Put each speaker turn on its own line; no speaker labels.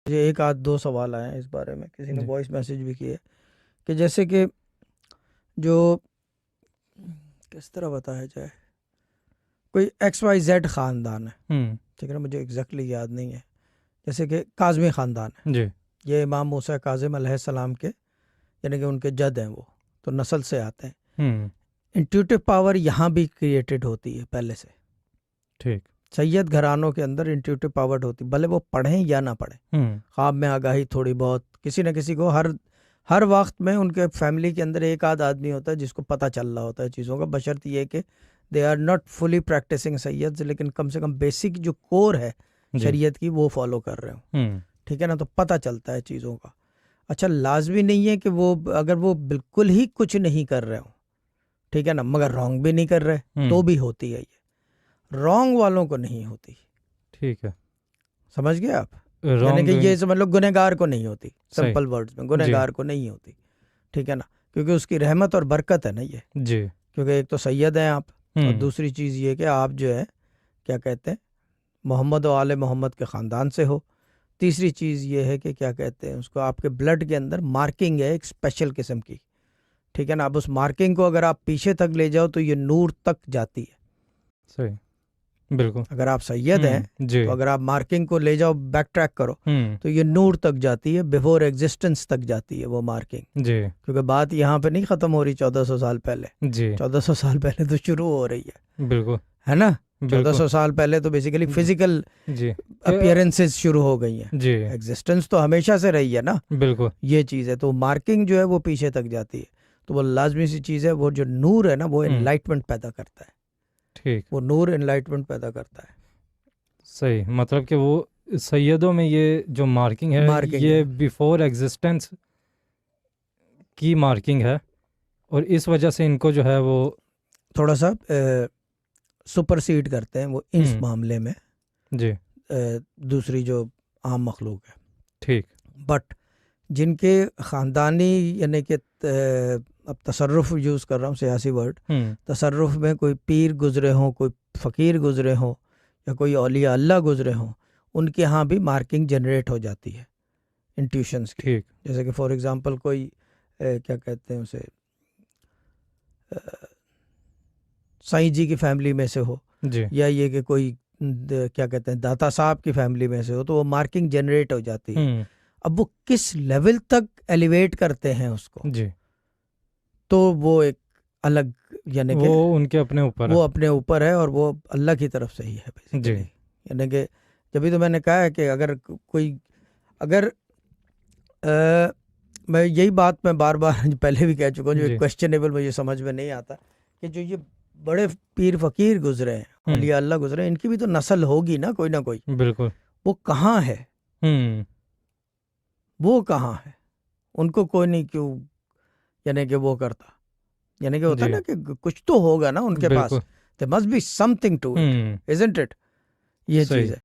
مجھے ایک آدھ دو سوال آئے ہیں اس بارے میں، کسی نے
جی
وائس میسیج بھی کیے کہ جیسے کہ جو کس طرح بتایا جائے، کوئی ایکس وائی زیڈ خاندان ہے، ٹھیک ہے نا، مجھے ایگزیکٹلی یاد نہیں ہے، جیسے کہ کاظمی خاندان ہے،
جی
یہ امام موسیٰ کاظم علیہ السلام کے یعنی کہ ان کے جد ہیں، وہ تو نسل سے آتے ہیں۔ انٹیوٹیو پاور یہاں بھی کریٹڈ ہوتی ہے پہلے سے،
ٹھیک
سید گھرانوں کے اندر انٹیوٹیو پاور ہوتی، بھلے وہ پڑھیں یا نہ پڑھیں، خواب میں آگاہی تھوڑی بہت کسی نہ کسی کو ہر وقت میں ان کے فیملی کے اندر ایک آدھ آدمی ہوتا ہے جس کو پتہ چل رہا ہوتا ہے چیزوں کا، بشرط یہ کہ they are not fully practising sides, لیکن کم سے کم بیسک جو کور ہے
جی
شریعت کی وہ فالو کر رہے ہوں، ٹھیک ہے نا، تو پتہ چلتا ہے چیزوں کا۔ اچھا، لازمی نہیں ہے کہ وہ اگر وہ بالکل ہی کچھ نہیں کر رہے ہوں، ٹھیک ہے نا، مگر رانگ بھی نہیں کر رہے تو بھی ہوتی ہے، یہ رانگ والوں کو نہیں ہوتی،
ٹھیک ہے،
سمجھ گئے آپ؟ یعنی
رانگ
کہ یہ
ڈوئنگ
سمجھ لو گنہگار کو نہیں ہوتی،
صحیح
سمپل ورڈز میں
جی
گنہگار کو نہیں ہوتی، ٹھیک ہے نا، کیونکہ اس کی رحمت اور برکت ہے نا یہ،
جی
کیونکہ ایک تو سید ہیں آپ، اور دوسری چیز یہ کہ آپ جو ہے کیا کہتے ہیں محمد و آل محمد کے خاندان سے ہو، تیسری چیز یہ ہے کہ کیا کہتے ہیں اس کو، آپ کے بلڈ کے اندر مارکنگ ہے ایک اسپیشل قسم کی، ٹھیک ہے نا، اب اس مارکنگ کو اگر آپ پیچھے تک لے جاؤ تو یہ نور تک جاتی ہے،
صحیح بالکل،
اگر آپ سید ہیں
جی
تو اگر آپ مارکنگ کو لے جاؤ بیک ٹریک کرو تو یہ نور تک جاتی ہے، بیفور ایگزسٹنس تک جاتی ہے وہ مارکنگ،
جی
کیونکہ بات یہاں پہ نہیں ختم ہو رہی 1400 سال پہلے،
جی
1400 سال پہلے تو شروع ہو رہی
بالکل
ہے نا،
بالکل
1400 سال پہلے تو بیسیکلی فزیکل
جی
اپیئرنسز شروع ہو گئی ہیں،
جی
ایگزسٹنس تو ہمیشہ سے رہی ہے نا،
بالکل
یہ چیز ہے، تو مارکنگ جو ہے وہ پیچھے تک جاتی ہے، تو وہ لازمی سی چیز ہے، وہ جو نور ہے نا وہ انلائٹمنٹ پیدا کرتا ہے،
ٹھیک،
وہ نور انلائٹمنٹ پیدا کرتا ہے،
صحیح، مطلب کہ وہ سیدوں میں یہ جو مارکنگ ہے
مارکنگ ہے،
یہ بیفور ایگزسٹنس کی مارکنگ ہے، اور اس وجہ سے ان کو جو ہے وہ
تھوڑا سا سپرسیڈ کرتے ہیں وہ اس معاملے میں
جی
دوسری جو عام مخلوق ہے،
ٹھیک،
بٹ جن کے خاندانی یعنی کہ اب تصرف یوز کر رہا ہوں سیاسی ورڈ، تصرف میں کوئی پیر گزرے ہوں، کوئی فقیر گزرے ہوں، یا کوئی اولیاء اللہ گزرے ہوں، ان کے ہاں بھی مارکنگ جنریٹ ہو جاتی ہے انٹیوشنز کی،
ٹھیک،
جیسے کہ فار ایگزامپل کوئی کیا کہتے ہیں اسے سائیں جی کی فیملی میں سے ہو،
جی
یا یہ کہ کوئی کیا کہتے ہیں داتا صاحب کی فیملی میں سے ہو، تو وہ مارکنگ جنریٹ ہو جاتی ہے، اب وہ کس لیول تک ایلیویٹ کرتے ہیں اس کو،
جی
تو وہ ایک الگ یعنی کہ
وہ ان کے اپنے اوپر
وہ
ہے،
اپنے اوپر ہے، اور وہ اللہ کی طرف سے ہی ہے
جی
بیسیکلی، یعنی کہ جبھی تو میں نے کہا ہے کہ اگر میں یہی بات میں بار بار پہلے بھی کہہ چکا ہوں، جو
جی
کویسچنیبل مجھے سمجھ میں نہیں آتا کہ جو یہ بڑے پیر فقیر گزرے ہیں، اولیاء اللہ گزرے ہیں، ان کی بھی تو نسل ہوگی نا کوئی نہ کوئی،
بالکل
وہ کہاں ہے، وہ کہاں ہے، ان کو کوئی نہیں کیوں یعنی کہ وہ کرتا، یعنی کہ ہوتا
جی
نا کہ کچھ تو ہوگا نا ان کے پاس،
بالکل
there must be something to it, isn't it، یہ چیز ہے۔